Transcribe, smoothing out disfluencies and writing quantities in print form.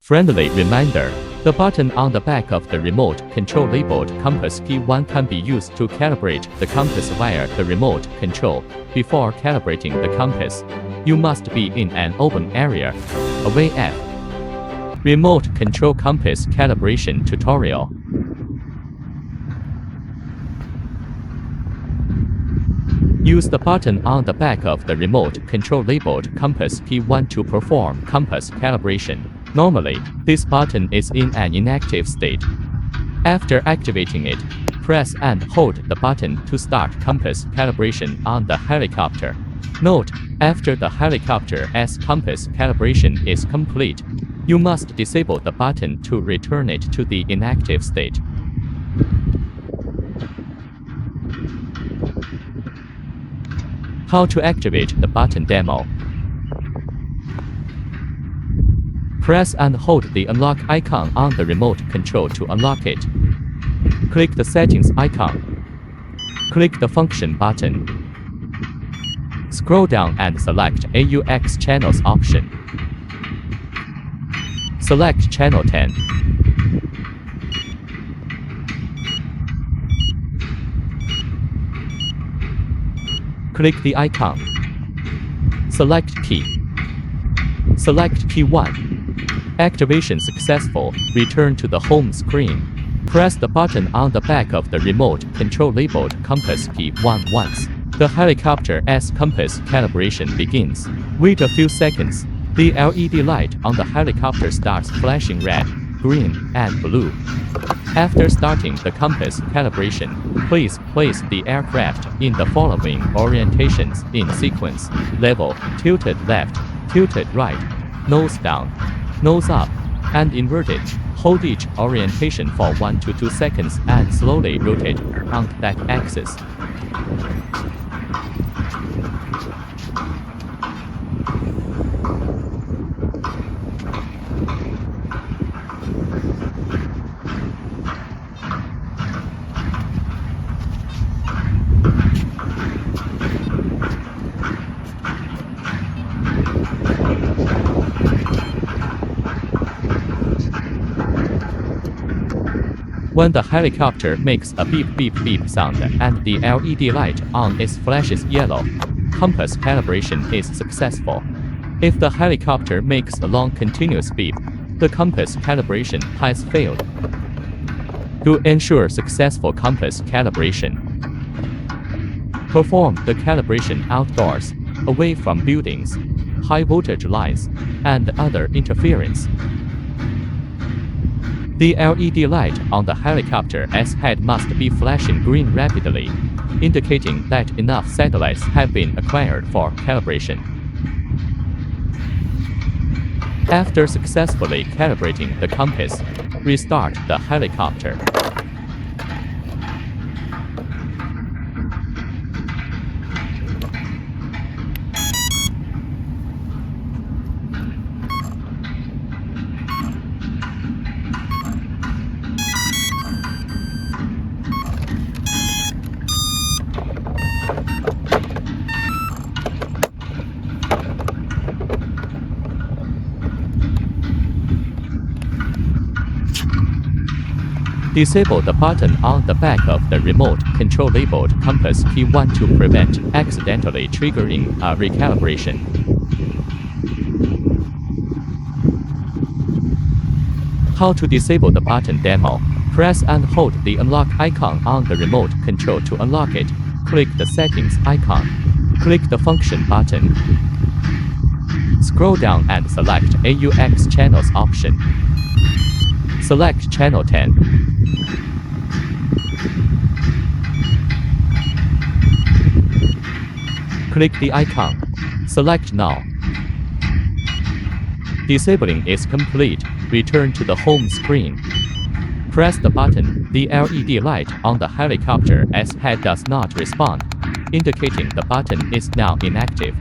Friendly reminder: the button on the back of the remote control labeled compass key 1 can be used to calibrate the compass via the remote control. Before calibrating the compass, you must be in an open area. Away F. Remote control compass calibration tutorial. Use the button on the back of the remote control labeled compass key 1 to perform compass calibration. Normally, this button is in an inactive state. After activating it, press and hold the button to start compass calibration on the helicopter. Note: after the helicopter's compass calibration is complete, you must disable the button to return it to the inactive state. How to activate the button demo. Press and hold the unlock icon on the remote control to unlock it. Click the settings icon. Click the function button. Scroll down and select AUX channels option. Select channel 10. Click the icon. Select key. Select key 1. Activation successful. Return to the home screen. Press the button on the back of the remote control labeled compass key 1 once. The helicopter's compass calibration begins. Wait a few seconds. The LED light on the helicopter starts flashing red, green, and blue. After starting the compass calibration, please place the aircraft in the following orientations in sequence: level, tilted left, tilted right, nose down, nose up, and inverted. Hold each orientation for 1 to 2 seconds and slowly rotate around that axis. When the helicopter makes a beep beep beep sound and the LED light on its flashes yellow, compass calibration is successful. If the helicopter makes a long continuous beep, the compass calibration has failed. To ensure successful compass calibration, perform the calibration outdoors, away from buildings, high voltage lines, and other interference. The LED light on the helicopter's head must be flashing green rapidly, indicating that enough satellites have been acquired for calibration. After successfully calibrating the compass, restart the helicopter. Disable the button on the back of the remote control labeled compass key 1 to prevent accidentally triggering a recalibration. How to disable the button demo. Press and hold the unlock icon on the remote control to unlock it. Click the settings icon. Click the function button. Scroll down and select AUX channels option. Select channel 10. Click the icon. Select now. Disabling is complete. Return to the home screen. Press the button. The LED light on the helicopter's head does not respond, indicating the button is now inactive.